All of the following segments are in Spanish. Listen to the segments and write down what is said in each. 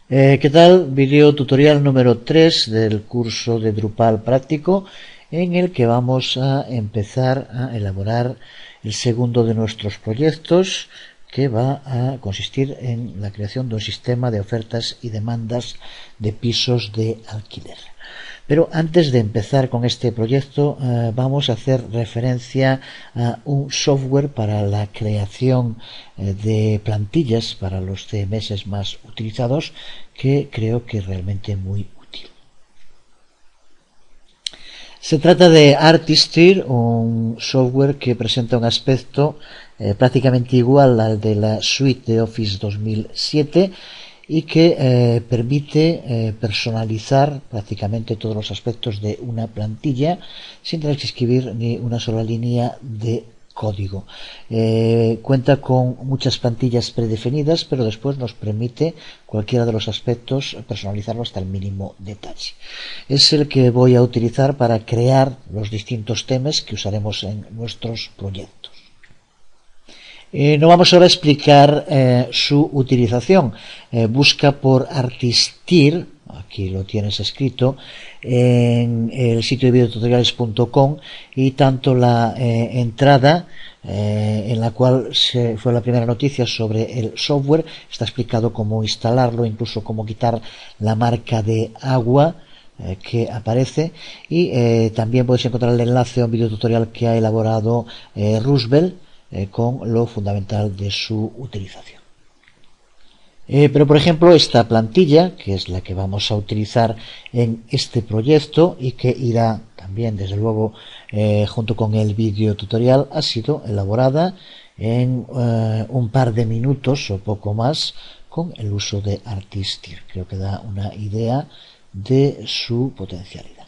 ¿Qué tal? Video tutorial número 3 del curso de Drupal práctico, en el que vamos a empezar a elaborar el segundo de nuestros proyectos, que va a consistir en la creación de un sistema de ofertas y demandas de pisos de alquiler. Pero antes de empezar con este proyecto, vamos a hacer referencia a un software para la creación de plantillas para los CMS más utilizados, que creo que es realmente muy útil. Se trata de Artisteer, un software que presenta un aspecto prácticamente igual al de la suite de Office 2007 y que permite personalizar prácticamente todos los aspectos de una plantilla sin tener que escribir ni una sola línea de código. Cuenta con muchas plantillas predefinidas, pero después nos permite cualquiera de los aspectos personalizarlo hasta el mínimo detalle. Es el que voy a utilizar para crear los distintos temas que usaremos en nuestros proyectos. No vamos ahora a explicar su utilización. Busca por Artisteer, aquí lo tienes escrito, en el sitio de videotutoriales.com, y tanto la entrada en la cual fue la primera noticia sobre el software, está explicado cómo instalarlo, incluso cómo quitar la marca de agua que aparece, y también puedes encontrar el enlace a un videotutorial que ha elaborado Roosevelt con lo fundamental de su utilización. Pero por ejemplo, esta plantilla, que es la que vamos a utilizar en este proyecto y que irá también desde luego junto con el vídeo tutorial, ha sido elaborada en un par de minutos o poco más con el uso de Artisteer. Creo que da una idea de su potencialidad.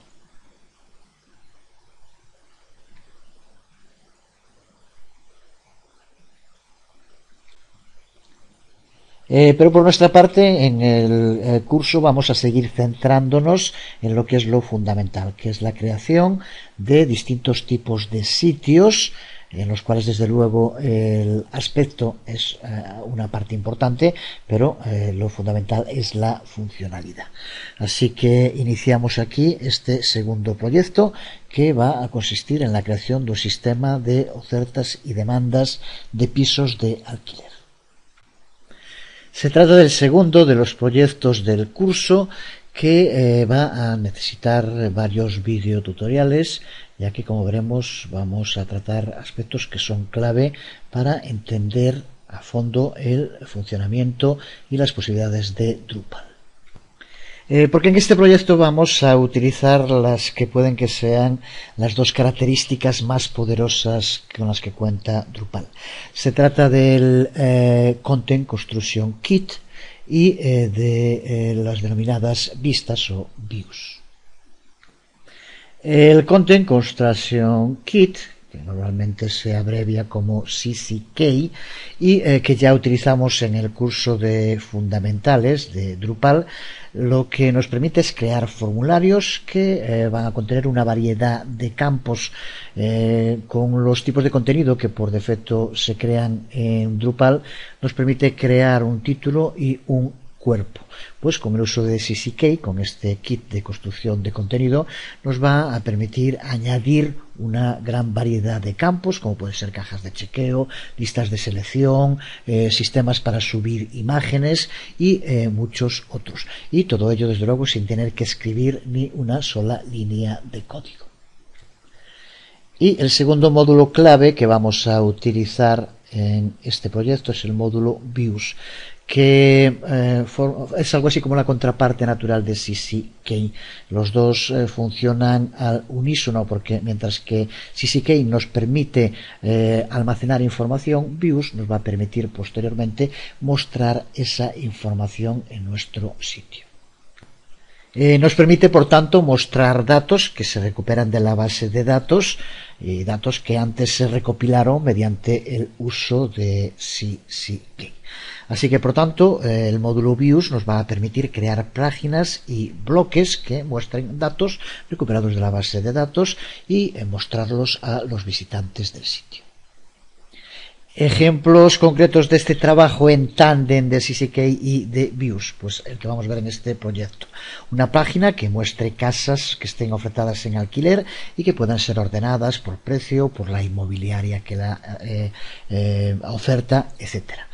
Pero por nuestra parte, en el curso vamos a seguir centrándonos en lo que es lo fundamental, que es la creación de distintos tipos de sitios, en los cuales desde luego el aspecto es una parte importante, pero lo fundamental es la funcionalidad. Así que iniciamos aquí este segundo proyecto, que va a consistir en la creación de un sistema de ofertas y demandas de pisos de alquiler. Se trata del segundo de los proyectos del curso, que va a necesitar varios videotutoriales, ya que, como veremos, vamos a tratar aspectos que son clave para entender a fondo el funcionamiento y las posibilidades de Drupal. Porque en este proyecto vamos a utilizar las que pueden que sean las dos características más poderosas con las que cuenta Drupal. Se trata del Content Construction Kit y de las denominadas vistas o views. El Content Construction Kit, que normalmente se abrevia como CCK, y que ya utilizamos en el curso de fundamentales de Drupal, lo que nos permite es crear formularios que van a contener una variedad de campos con los tipos de contenido que por defecto se crean en Drupal. Nos permite crear un título y un cuerpo. Pues con el uso de CCK, con este kit de construcción de contenido, nos va a permitir añadir una gran variedad de campos, como pueden ser cajas de chequeo, listas de selección, sistemas para subir imágenes y muchos otros. Y todo ello, desde luego, sin tener que escribir ni una sola línea de código. Y el segundo módulo clave que vamos a utilizar en este proyecto es el módulo Views, que es algo así como la contraparte natural de CCK. Los dos funcionan al unísono, porque mientras que CCK nos permite almacenar información, Views nos va a permitir posteriormente mostrar esa información en nuestro sitio. Nos permite, por tanto, mostrar datos que se recuperan de la base de datos, y datos que antes se recopilaron mediante el uso de CCK. Así que, por tanto, el módulo Views nos va a permitir crear páginas y bloques que muestren datos recuperados de la base de datos y mostrarlos a los visitantes del sitio. Ejemplos concretos de este trabajo en tándem de CCK y de Views, pues el que vamos a ver en este proyecto. Una página que muestre casas que estén ofertadas en alquiler y que puedan ser ordenadas por precio, por la inmobiliaria que la oferta, etcétera.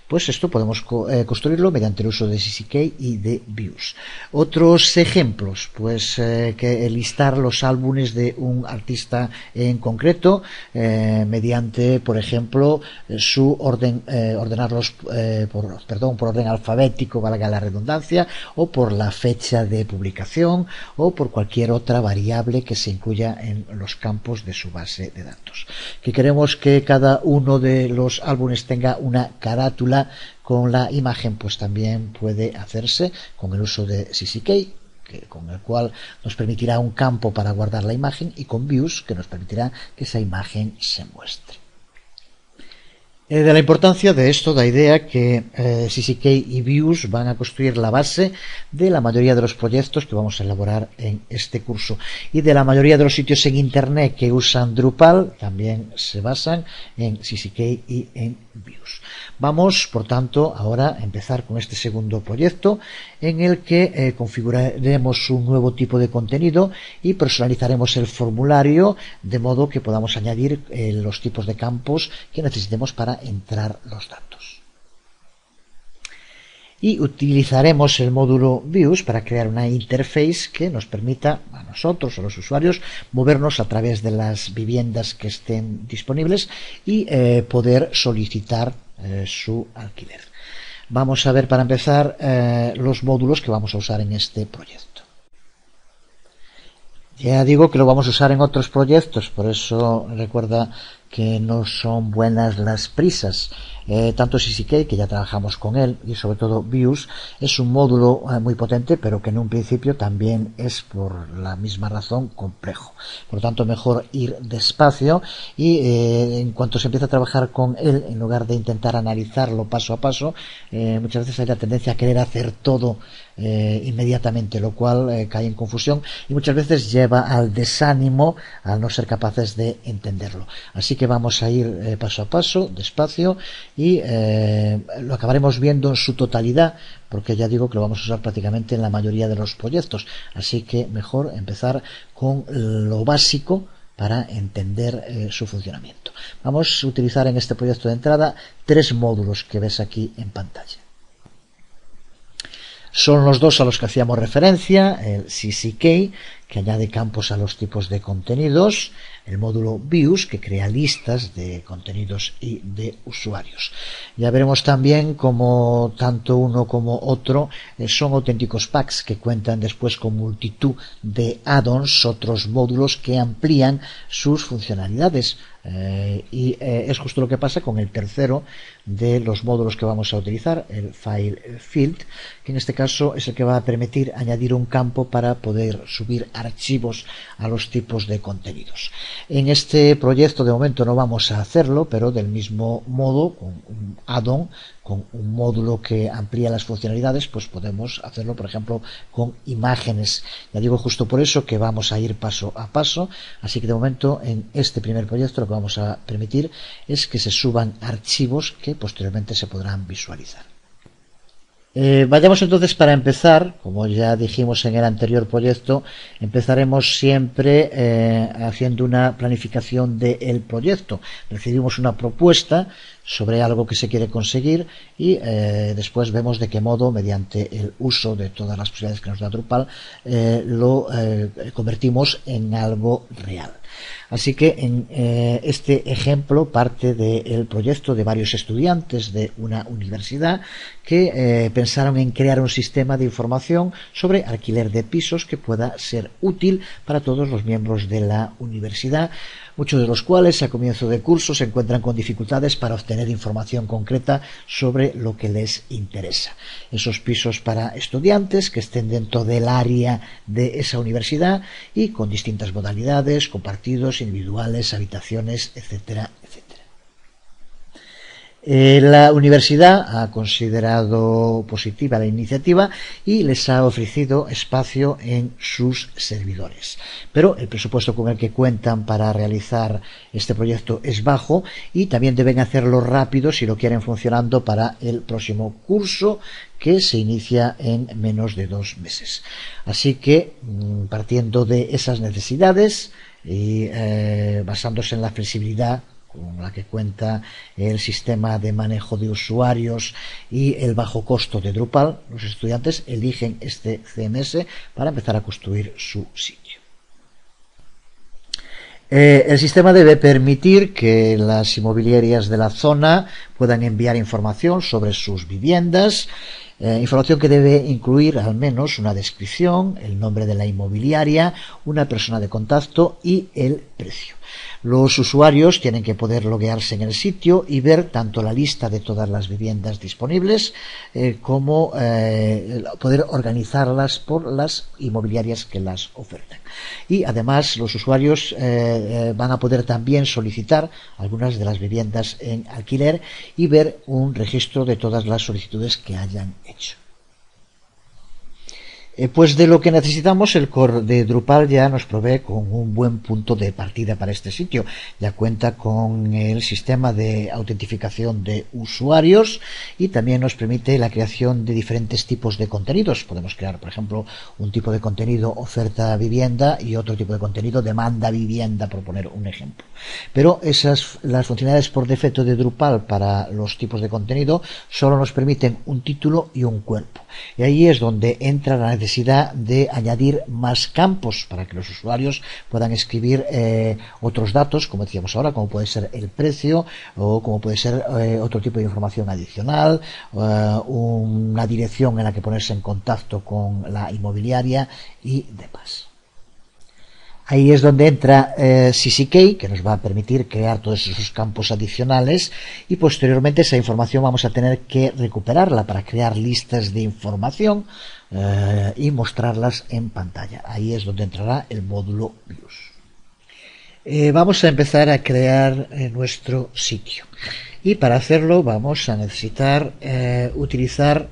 Pues esto podemos construirlo mediante el uso de CCK y de Views. Otros ejemplos, pues que listar los álbumes de un artista en concreto mediante, por ejemplo, su orden, ordenarlos por orden alfabético, valga la redundancia, o por la fecha de publicación, o por cualquier otra variable que se incluya en los campos de su base de datos. Que queremos que cada uno de los álbumes tenga una carátula con la imagen, pues también puede hacerse con el uso de CCK, con el cual nos permitirá un campo para guardar la imagen, y con Views, que nos permitirá que esa imagen se muestre. De la importancia de esto da idea que CCK y Views van a construir la base de la mayoría de los proyectos que vamos a elaborar en este curso, y de la mayoría de los sitios en internet que usan Drupal también se basan en CCK y en Views. Vamos, por tanto, ahora a empezar con este segundo proyecto en el que configuraremos un nuevo tipo de contenido y personalizaremos el formulario de modo que podamos añadir los tipos de campos que necesitemos para entrar los datos. Y utilizaremos el módulo Views para crear una interface que nos permita a nosotros, a los usuarios, movernos a través de las viviendas que estén disponibles y poder solicitar su alquiler. Vamos a ver, para empezar, los módulos que vamos a usar en este proyecto. Ya digo que lo vamos a usar en otros proyectos, por eso recuerda que no son buenas las prisas. Tanto CCK, que ya trabajamos con él, y sobre todo Views, es un módulo muy potente, pero que en un principio también es, por la misma razón, complejo. Por lo tanto, mejor ir despacio y en cuanto se empieza a trabajar con él, en lugar de intentar analizarlo paso a paso, muchas veces hay la tendencia a querer hacer todo inmediatamente, lo cual cae en confusión y muchas veces lleva al desánimo al no ser capaces de entenderlo. Así que vamos a ir paso a paso, despacio, y lo acabaremos viendo en su totalidad, porque ya digo que lo vamos a usar prácticamente en la mayoría de los proyectos, así que mejor empezar con lo básico para entender su funcionamiento. Vamos a utilizar en este proyecto de entrada 3 módulos que ves aquí en pantalla. Son los dos a los que hacíamos referencia: el CCK, que añade campos a los tipos de contenidos; el módulo Views, que crea listas de contenidos y de usuarios. Ya veremos también cómo tanto uno como otro son auténticos packs que cuentan después con multitud de add-ons, otros módulos que amplían sus funcionalidades. Es justo lo que pasa con el tercero de los módulos que vamos a utilizar, el File Field, que en este caso es el que va a permitir añadir un campo para poder subir archivos a los tipos de contenidos. En este proyecto de momento no vamos a hacerlo, pero del mismo modo, con un add-on, con un módulo que amplía las funcionalidades, pues podemos hacerlo, por ejemplo, con imágenes. Ya digo, justo por eso que vamos a ir paso a paso, así que de momento en este primer proyecto lo que vamos a permitir es que se suban archivos que posteriormente se podrán visualizar. Vayamos entonces, para empezar, como ya dijimos en el anterior proyecto, empezaremos siempre haciendo una planificación del proyecto. Recibimos una propuesta sobre algo que se quiere conseguir y después vemos de qué modo, mediante el uso de todas las posibilidades que nos da Drupal, lo convertimos en algo real. Así que en este ejemplo parte del proyecto de varios estudiantes de una universidad que pensaron en crear un sistema de información sobre alquiler de pisos que pueda ser útil para todos los miembros de la universidad, muchos de los cuales a comienzo de curso se encuentran con dificultades para obtener información concreta sobre lo que les interesa. Esos pisos para estudiantes que estén dentro del área de esa universidad y con distintas modalidades, compartidos, individuales, habitaciones, etcétera, etcétera. La universidad ha considerado positiva la iniciativa y les ha ofrecido espacio en sus servidores. Pero el presupuesto con el que cuentan para realizar este proyecto es bajo y también deben hacerlo rápido si lo quieren funcionando para el próximo curso, que se inicia en menos de 2 meses. Así que, partiendo de esas necesidades y basándose en la flexibilidad con la que cuenta el sistema de manejo de usuarios y el bajo costo de Drupal, los estudiantes eligen este CMS para empezar a construir su sitio. El sistema debe permitir que las inmobiliarias de la zona puedan enviar información sobre sus viviendas, información que debe incluir al menos una descripción, el nombre de la inmobiliaria, una persona de contacto y el precio. Los usuarios tienen que poder loguearse en el sitio y ver tanto la lista de todas las viviendas disponibles como poder organizarlas por las inmobiliarias que las ofertan. Y además los usuarios van a poder también solicitar algunas de las viviendas en alquiler y ver un registro de todas las solicitudes que hayan hecho. Pues de lo que necesitamos, el core de Drupal ya nos provee con un buen punto de partida para este sitio. Ya cuenta con el sistema de autentificación de usuarios y también nos permite la creación de diferentes tipos de contenidos. Podemos crear, por ejemplo, un tipo de contenido oferta vivienda y otro tipo de contenido demanda vivienda, por poner un ejemplo. Pero las funcionalidades por defecto de Drupal para los tipos de contenido solo nos permiten un título y un cuerpo. Y ahí es donde entra la necesidad de añadir más campos para que los usuarios puedan escribir otros datos, como decíamos ahora, como puede ser el precio o como puede ser otro tipo de información adicional, una dirección en la que ponerse en contacto con la inmobiliaria y demás. Ahí es donde entra CCK, que nos va a permitir crear todos esos campos adicionales y posteriormente esa información vamos a tener que recuperarla para crear listas de información y mostrarlas en pantalla. Ahí es donde entrará el módulo Views. Vamos a empezar a crear nuestro sitio y para hacerlo vamos a necesitar utilizar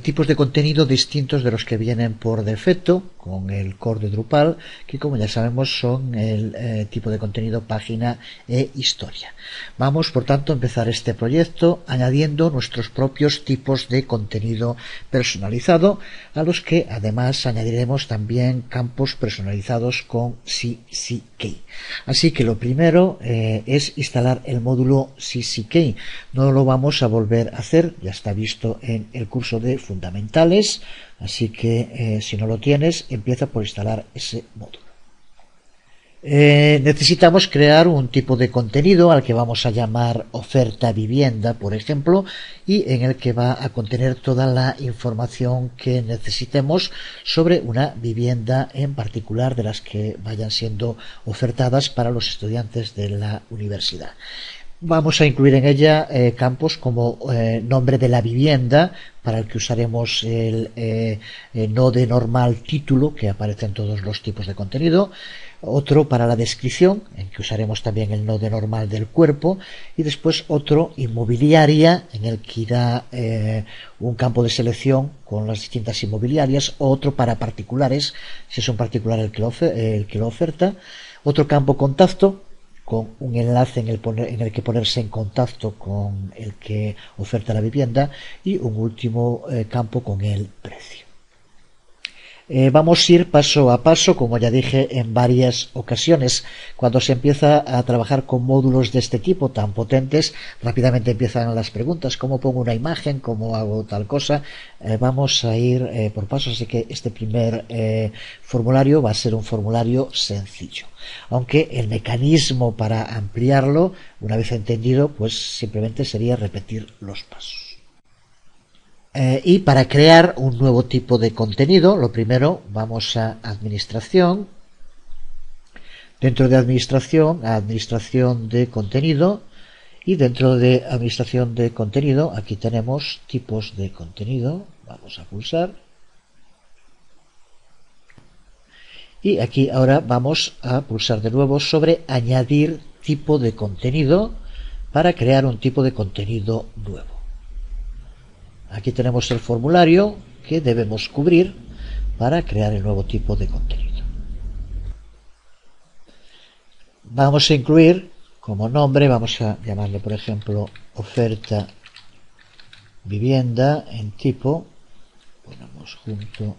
tipos de contenido distintos de los que vienen por defecto con el core de Drupal, que como ya sabemos son el tipo de contenido página e historia. Vamos por tanto a empezar este proyecto añadiendo nuestros propios tipos de contenido personalizado, a los que además añadiremos también campos personalizados con CCK. Así que lo primero es instalar el módulo CCK. No lo vamos a volver a hacer, ya está visto en el curso de fundamentales, así que si no lo tienes, empieza por instalar ese módulo. Necesitamos crear un tipo de contenido al que vamos a llamar oferta vivienda, por ejemplo, y en el que va a contener toda la información que necesitemos sobre una vivienda en particular de las que vayan siendo ofertadas para los estudiantes de la universidad. Vamos a incluir en ella campos como nombre de la vivienda, para el que usaremos el node normal título que aparece en todos los tipos de contenido, otro para la descripción, en que usaremos también el node normal del cuerpo, y después otro inmobiliaria, en el que irá un campo de selección con las distintas inmobiliarias, otro para particulares, si es un particular el que lo oferta, otro campo contacto, con un enlace en el que ponerse en contacto con el que oferta la vivienda y un último campo con el precio. Vamos a ir paso a paso, como ya dije en varias ocasiones. Cuando se empieza a trabajar con módulos de este tipo tan potentes, rápidamente empiezan las preguntas: ¿cómo pongo una imagen? ¿Cómo hago tal cosa? Vamos a ir por pasos, así que este primer formulario va a ser un formulario sencillo, aunque el mecanismo para ampliarlo, una vez entendido, pues simplemente sería repetir los pasos. Y para crear un nuevo tipo de contenido, lo primero vamos a administración, dentro de administración, a administración de contenido, y dentro de administración de contenido aquí tenemos tipos de contenido. Vamos a pulsar y aquí ahora vamos a pulsar de nuevo sobre añadir tipo de contenido para crear un tipo de contenido nuevo. Aquí tenemos el formulario que debemos cubrir para crear el nuevo tipo de contenido. Vamos a incluir como nombre, vamos a llamarle por ejemplo oferta vivienda en tipo, ponemos junto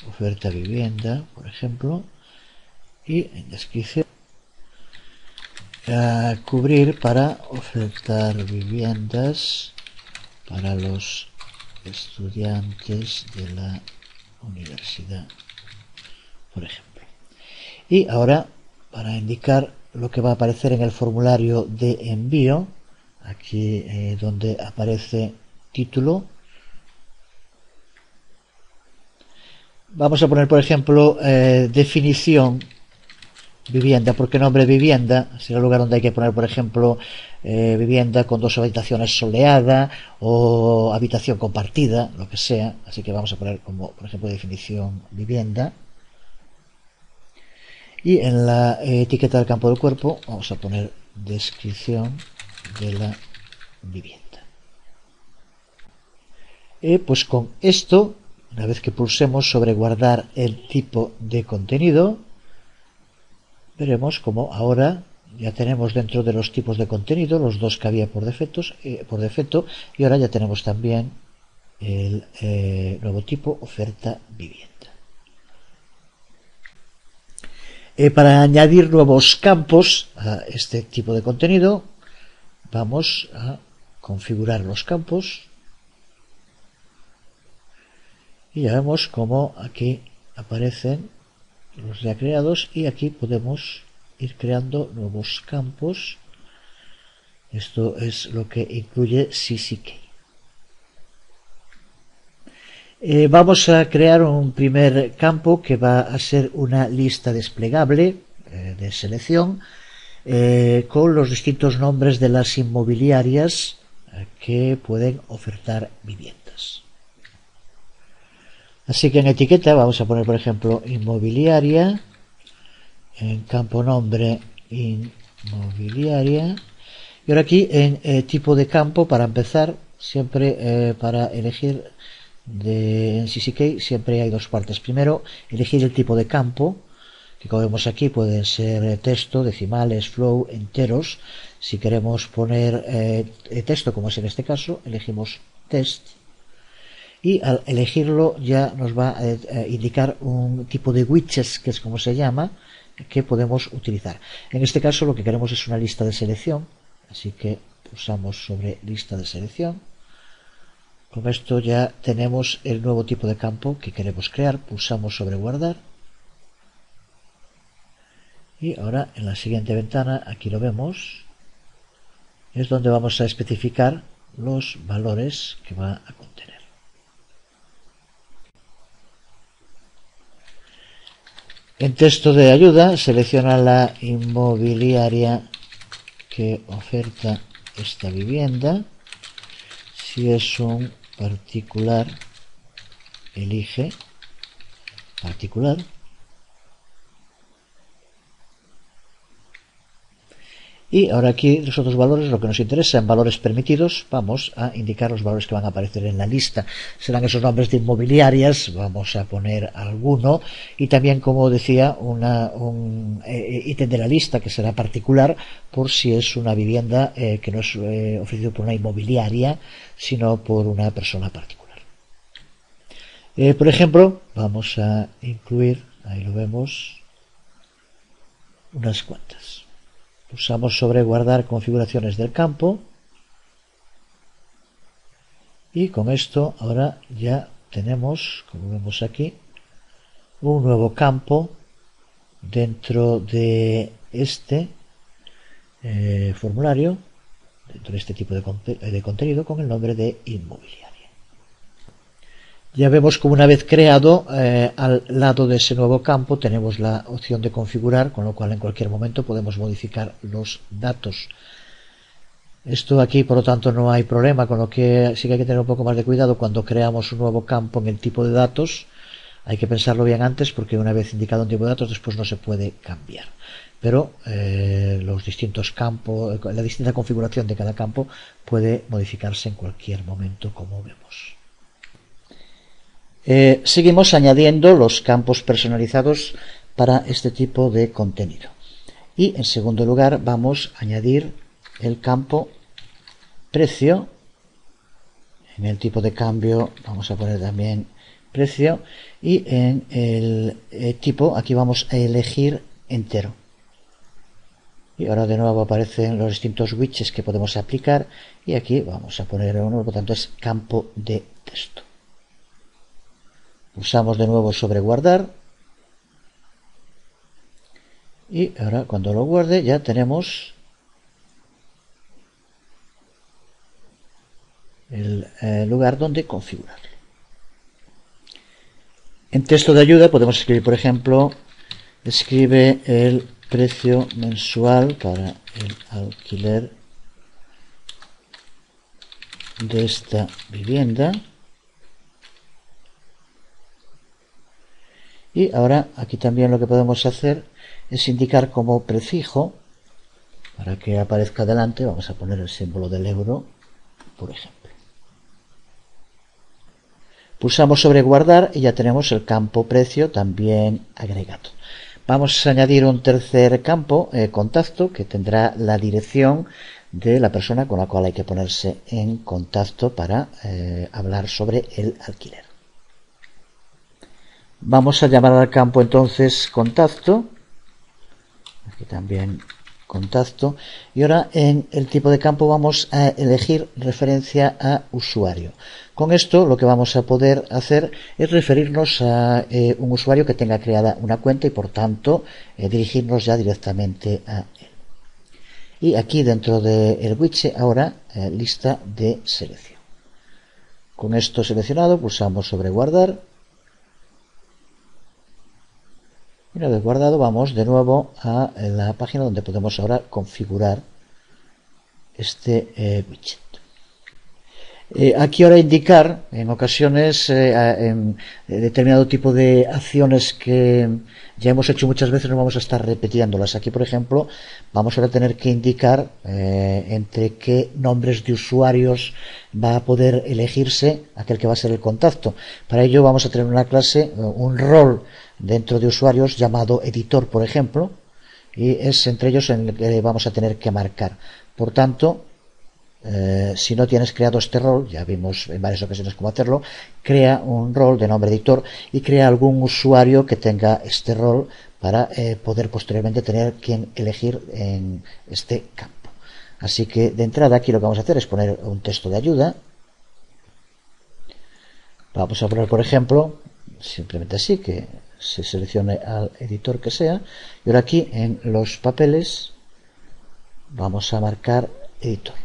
oferta vivienda por ejemplo, y en descripción cubrir para ofertar viviendas para los estudiantes de la universidad, por ejemplo. Y ahora, para indicar lo que va a aparecer en el formulario de envío, aquí donde aparece título, vamos a poner, por ejemplo, definición vivienda, porque nombre vivienda será el lugar donde hay que poner, por ejemplo, vivienda con 2 habitaciones soleada o habitación compartida, lo que sea. Así que vamos a poner como, por ejemplo, definición vivienda. Y en la etiqueta del campo del cuerpo vamos a poner descripción de la vivienda. Pues con esto, una vez que pulsemos sobre guardar el tipo de contenido, veremos como ahora ya tenemos dentro de los tipos de contenido los 2 que había por defecto, y ahora ya tenemos también el nuevo tipo oferta vivienda. Para añadir nuevos campos a este tipo de contenido, vamos a configurar los campos y ya vemos cómo aquí aparecen los ya creados, y aquí podemos ir creando nuevos campos. Esto es lo que incluye CCK. Vamos a crear un primer campo que va a ser una lista desplegable de selección con los distintos nombres de las inmobiliarias que pueden ofertar viviendas. Así que en etiqueta vamos a poner, por ejemplo, inmobiliaria, en campo nombre inmobiliaria, y ahora aquí en tipo de campo, para empezar, siempre para elegir en CCK siempre hay 2 partes. Primero, elegir el tipo de campo, que como vemos aquí pueden ser texto, decimales, flow, enteros. Si queremos poner texto, como es en este caso, elegimos text. Y al elegirlo ya nos va a indicar un tipo de widgets, que es como se llama, que podemos utilizar. En este caso lo que queremos es una lista de selección, así que pulsamos sobre lista de selección. Con esto ya tenemos el nuevo tipo de campo que queremos crear, pulsamos sobre guardar. Y ahora en la siguiente ventana, aquí lo vemos, es donde vamos a especificar los valores que va a contener. En texto de ayuda, selecciona la inmobiliaria que oferta esta vivienda. Si es un particular, elige particular. Y ahora aquí los otros valores, lo que nos interesa en valores permitidos, vamos a indicar los valores que van a aparecer en la lista. Serán esos nombres de inmobiliarias, vamos a poner alguno, y también, como decía, un ítem de la lista que será particular, por si es una vivienda que no es ofrecido por una inmobiliaria, sino por una persona particular. Por ejemplo, vamos a incluir, ahí lo vemos, unas cuantas. Pulsamos sobre guardar configuraciones del campo y con esto ahora ya tenemos, como vemos aquí, un nuevo campo dentro de este formulario, dentro de este tipo de contenido, con el nombre de inmobiliaria. Ya vemos como una vez creado, al lado de ese nuevo campo tenemos la opción de configurar, con lo cual en cualquier momento podemos modificar los datos. Esto aquí, por lo tanto, no hay problema, con lo que sí que hay que tener un poco más de cuidado cuando creamos un nuevo campo en el tipo de datos. Hay que pensarlo bien antes porque una vez indicado un tipo de datos después no se puede cambiar. Pero los distintos campos, la distinta configuración de cada campo puede modificarse en cualquier momento, como vemos. Seguimos añadiendo los campos personalizados para este tipo de contenido. Y en segundo lugar vamos a añadir el campo precio. En el tipo de cambio vamos a poner también precio y en el tipo aquí vamos a elegir entero. Y ahora de nuevo aparecen los distintos widgets que podemos aplicar y aquí vamos a poner uno, por tanto es campo de texto. Pulsamos de nuevo sobre guardar y ahora cuando lo guarde ya tenemos el lugar donde configurarlo. En texto de ayuda podemos escribir, por ejemplo, escribe el precio mensual para el alquiler de esta vivienda. Y ahora aquí también lo que podemos hacer es indicar como prefijo, para que aparezca delante, vamos a poner el símbolo del euro, por ejemplo. Pulsamos sobre guardar y ya tenemos el campo precio también agregado. Vamos a añadir un tercer campo, contacto, que tendrá la dirección de la persona con la cual hay que ponerse en contacto para hablar sobre el alquiler. Vamos a llamar al campo entonces contacto, aquí también contacto, y ahora en el tipo de campo vamos a elegir referencia a usuario. Con esto lo que vamos a poder hacer es referirnos a un usuario que tenga creada una cuenta y por tanto dirigirnos ya directamente a él. Y aquí dentro del widget ahora lista de selección. Con esto seleccionado pulsamos sobre guardar. Y una vez guardado vamos de nuevo a la página donde podemos ahora configurar este widget. Aquí ahora indicar en ocasiones en determinado tipo de acciones que ya hemos hecho muchas veces, no vamos a estar repitiéndolas. Aquí por ejemplo vamos ahora a tener que indicar entre qué nombres de usuarios va a poder elegirse aquel que va a ser el contacto. Para ello vamos a tener una clase, un rol dentro de usuarios llamado editor, por ejemplo, y es entre ellos en el que vamos a tener que marcar. Por tanto, si no tienes creado este rol, ya vimos en varias ocasiones cómo hacerlo, crea un rol de nombre editor y crea algún usuario que tenga este rol para poder posteriormente tener quien elegir en este campo. Así que de entrada aquí lo que vamos a hacer es poner un texto de ayuda. Vamos a poner, por ejemplo, simplemente así, que se seleccione al editor que sea, y ahora aquí en los papeles vamos a marcar editor.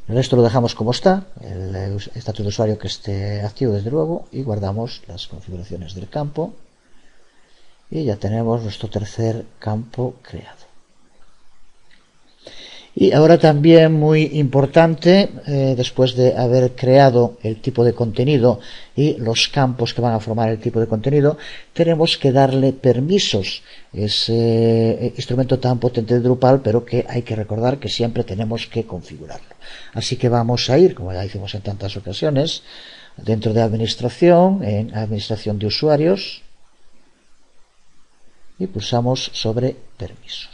El resto lo dejamos como está, el estatus de usuario que esté activo desde luego, y guardamos las configuraciones del campo y ya tenemos nuestro tercer campo creado. Y ahora también muy importante, después de haber creado el tipo de contenido y los campos que van a formar el tipo de contenido, tenemos que darle permisos. Es instrumento tan potente de Drupal, pero que hay que recordar que siempre tenemos que configurarlo. Así que vamos a ir, como ya hicimos en tantas ocasiones, dentro de administración, en administración de usuarios, y pulsamos sobre permisos.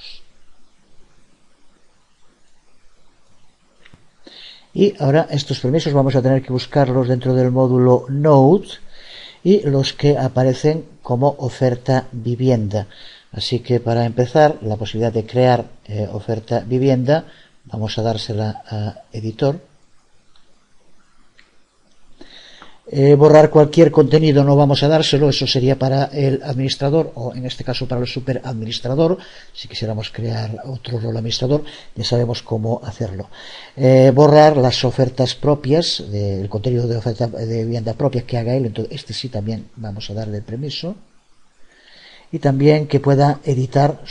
Y ahora estos permisos vamos a tener que buscarlos dentro del módulo Node y los que aparecen como oferta vivienda. Así que para empezar, la posibilidad de crear oferta vivienda, vamos a dársela a editor. Borrar cualquier contenido no vamos a dárselo, eso sería para el administrador o en este caso para el superadministrador. Si quisiéramos crear otro rol administrador ya sabemos cómo hacerlo. Borrar las ofertas propias, el contenido de oferta de vivienda propia que haga él, entonces este sí también vamos a darle el permiso. Y también que pueda editar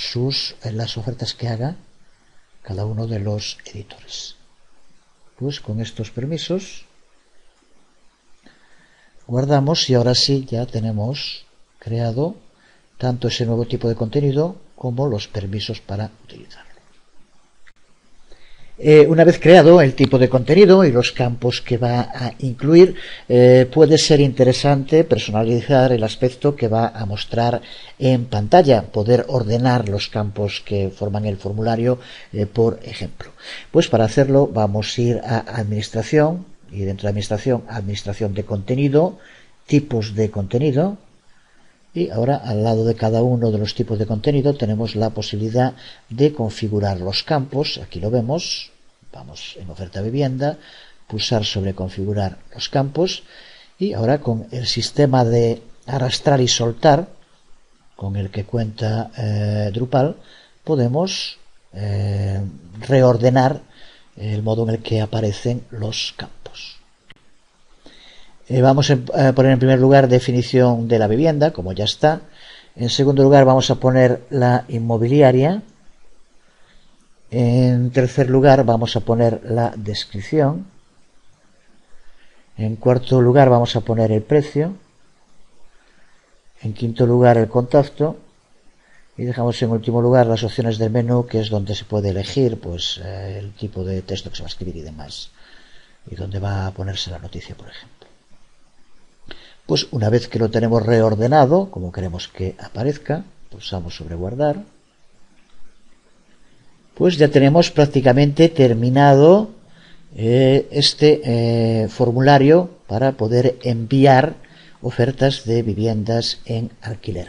las ofertas que haga cada uno de los editores. Pues con estos permisos guardamos y ahora sí ya tenemos creado tanto ese nuevo tipo de contenido como los permisos para utilizarlo. Una vez creado el tipo de contenido y los campos que va a incluir, puede ser interesante personalizar el aspecto que va a mostrar en pantalla, poder ordenar los campos que forman el formulario, por ejemplo. Pues para hacerlo vamos a ir a Administración y dentro de Administración, Administración de contenido, tipos de contenido. Y ahora al lado de cada uno de los tipos de contenido tenemos la posibilidad de configurar los campos. Aquí lo vemos, vamos en oferta vivienda, pulsar sobre configurar los campos y ahora con el sistema de arrastrar y soltar con el que cuenta Drupal podemos reordenar el modo en el que aparecen los campos. Vamos a poner en primer lugar definición de la vivienda, como ya está. En segundo lugar vamos a poner la inmobiliaria. En tercer lugar vamos a poner la descripción. En cuarto lugar vamos a poner el precio. En quinto lugar el contacto. Y dejamos en último lugar las opciones del menú, que es donde se puede elegir pues el tipo de texto que se va a escribir y demás. Y donde va a ponerse la noticia, por ejemplo. Pues una vez que lo tenemos reordenado, como queremos que aparezca, pulsamos sobre guardar, pues ya tenemos prácticamente terminado este formulario para poder enviar ofertas de viviendas en alquiler.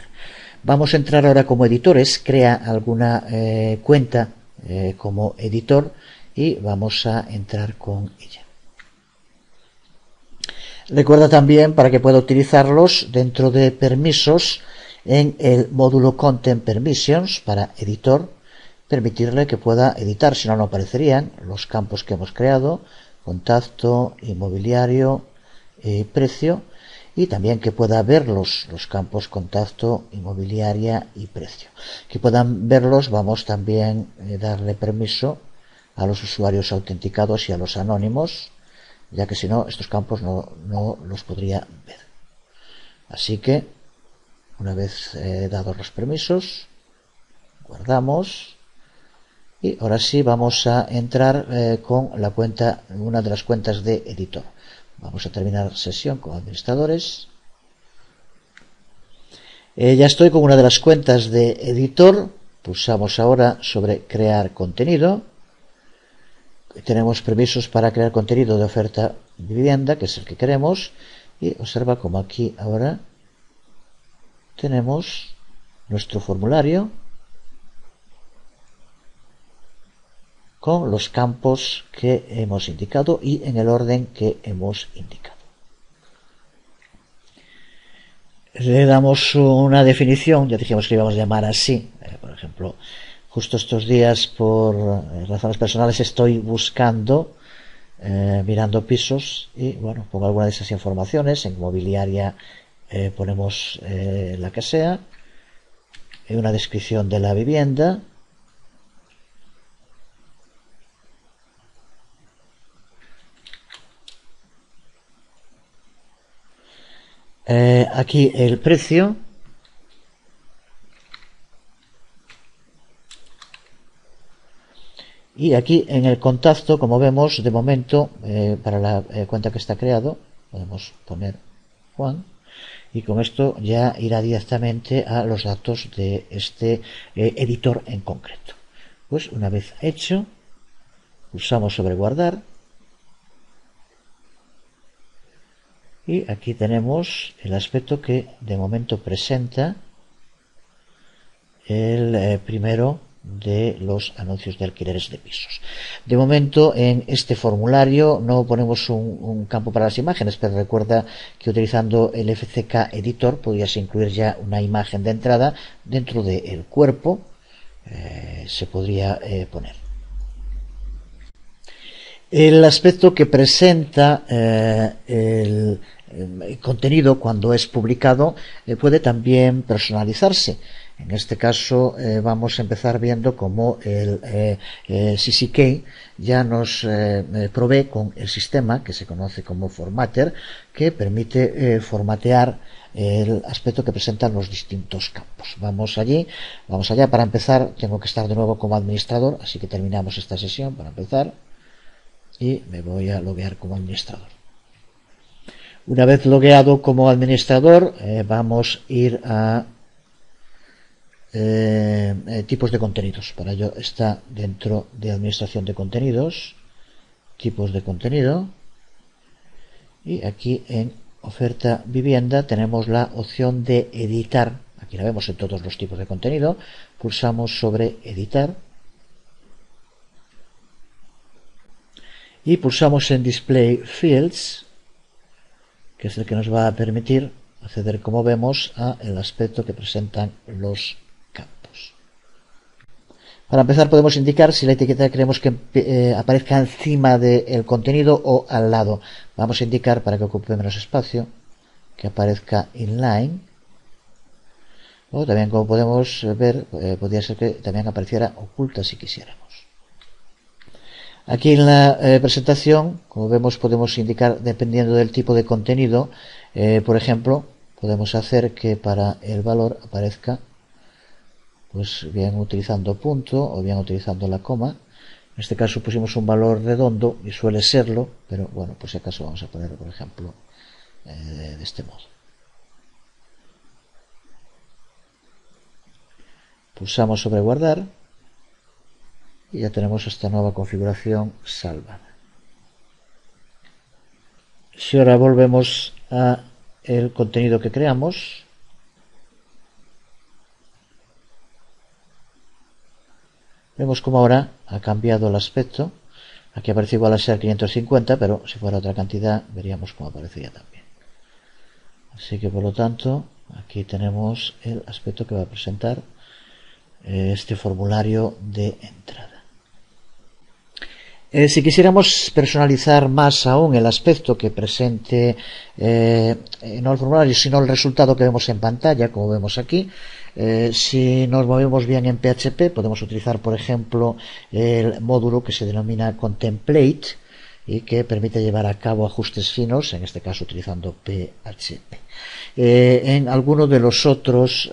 Vamos a entrar ahora como editores, crea alguna cuenta como editor y vamos a entrar con ella. Recuerda también, para que pueda utilizarlos dentro de permisos, en el módulo Content Permissions para editor, permitirle que pueda editar, si no, no aparecerían los campos que hemos creado, contacto, inmobiliario, precio, y también que pueda ver los campos contacto, inmobiliaria y precio. Que puedan verlos, vamos también a darle permiso a los usuarios autenticados y a los anónimos, ya que si no estos campos no los podría ver. Así que una vez dados los permisos, guardamos y ahora sí vamos a entrar con la cuenta, una de las cuentas de editor. Vamos a terminar sesión con administradores. Ya estoy con una de las cuentas de editor. Pulsamos ahora sobre crear contenido. Tenemos permisos para crear contenido de oferta de vivienda, que es el que queremos, y observa como aquí ahora tenemos nuestro formulario con los campos que hemos indicado y en el orden que hemos indicado. Le damos una definición, ya dijimos que íbamos a llamar así, por ejemplo, justo estos días, por razones personales, estoy buscando, mirando pisos y, bueno, pongo alguna de esas informaciones. En inmobiliaria ponemos la que sea, una descripción de la vivienda. Aquí el precio. Y aquí en el contacto, como vemos, de momento, para la cuenta que está creado, podemos poner Juan, y con esto ya irá directamente a los datos de este editor en concreto. Pues una vez hecho, pulsamos sobre guardar, y aquí tenemos el aspecto que de momento presenta el primero de los anuncios de alquileres de pisos. De momento en este formulario no ponemos un campo para las imágenes, pero recuerda que utilizando el FCK Editor podrías incluir ya una imagen de entrada dentro del cuerpo, se podría poner. El aspecto que presenta el contenido cuando es publicado puede también personalizarse. En este caso vamos a empezar viendo cómo el CCK ya nos provee con el sistema que se conoce como formatter, que permite formatear el aspecto que presentan los distintos campos. Vamos allá. Para empezar tengo que estar de nuevo como administrador, así que terminamos esta sesión para empezar y me voy a loguear como administrador. Una vez logueado como administrador, vamos a ir a tipos de contenidos. Para ello está dentro de administración de contenidos, tipos de contenido, y aquí en oferta vivienda tenemos la opción de editar. Aquí la vemos en todos los tipos de contenido. Pulsamos sobre editar y pulsamos en display fields, que es el que nos va a permitir acceder, como vemos, a el aspecto que presentan los campos. Para empezar podemos indicar si la etiqueta queremos que aparezca encima del contenido o al lado. Vamos a indicar, para que ocupe menos espacio, que aparezca inline. O también, como podemos ver, podría ser que también apareciera oculta si quisiéramos. Aquí en la presentación, como vemos, podemos indicar, dependiendo del tipo de contenido, por ejemplo, podemos hacer que para el valor aparezca pues bien utilizando punto o bien utilizando la coma. En este caso pusimos un valor redondo y suele serlo, pero bueno, por si acaso vamos a ponerlo, por ejemplo, de este modo. Pulsamos sobre guardar y ya tenemos esta nueva configuración salvada. Si ahora volvemos a el contenido que creamos, vemos como ahora ha cambiado el aspecto. Aquí aparece igual a ser 550, pero si fuera otra cantidad veríamos cómo aparecería también. Así que por lo tanto aquí tenemos el aspecto que va a presentar este formulario de entrada. Si quisiéramos personalizar más aún el aspecto que presente no el formulario sino el resultado que vemos en pantalla, como vemos aquí, si nos movemos bien en PHP podemos utilizar, por ejemplo, el módulo que se denomina Contemplate y que permite llevar a cabo ajustes finos, en este caso utilizando PHP. En alguno de los otros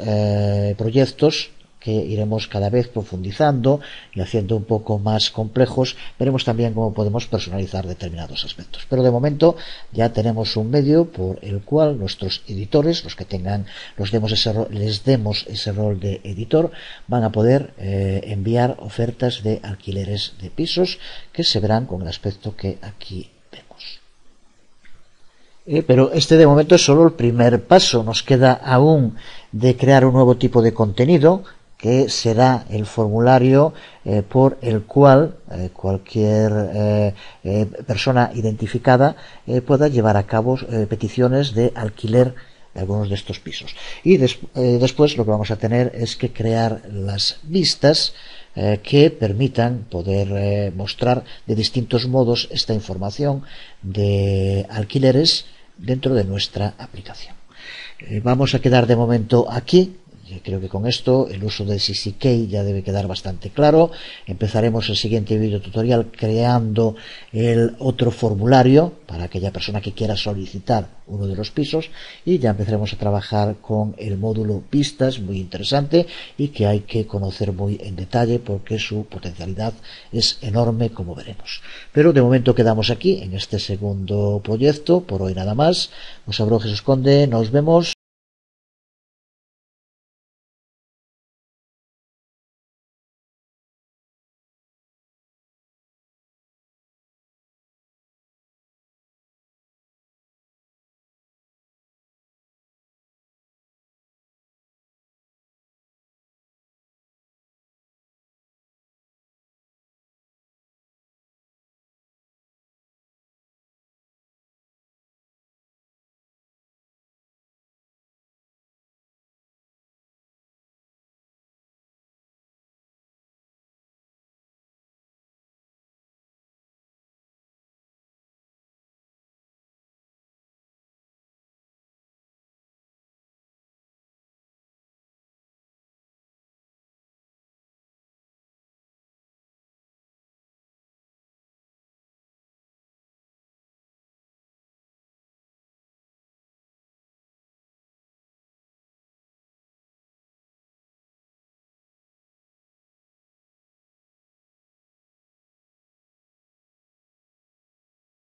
proyectos que iremos cada vez profundizando y haciendo un poco más complejos, veremos también cómo podemos personalizar determinados aspectos. Pero de momento ya tenemos un medio por el cual nuestros editores, los que tengan, les demos ese rol de editor, van a poder enviar ofertas de alquileres de pisos que se verán con el aspecto que aquí vemos. Pero este de momento es solo el primer paso. Nos queda aún de crear un nuevo tipo de contenido, que será el formulario por el cual cualquier persona identificada pueda llevar a cabo peticiones de alquiler de algunos de estos pisos. Y después lo que vamos a tener es que crear las vistas que permitan poder mostrar de distintos modos esta información de alquileres dentro de nuestra aplicación. Vamos a quedar de momento aquí. Yo creo que con esto el uso del CCK ya debe quedar bastante claro. Empezaremos el siguiente video tutorial creando el otro formulario para aquella persona que quiera solicitar uno de los pisos, y ya empezaremos a trabajar con el módulo vistas, muy interesante y que hay que conocer muy en detalle porque su potencialidad es enorme, como veremos. Pero de momento quedamos aquí en este segundo proyecto. Por hoy nada más. Os hablo Jesús Conde, nos vemos.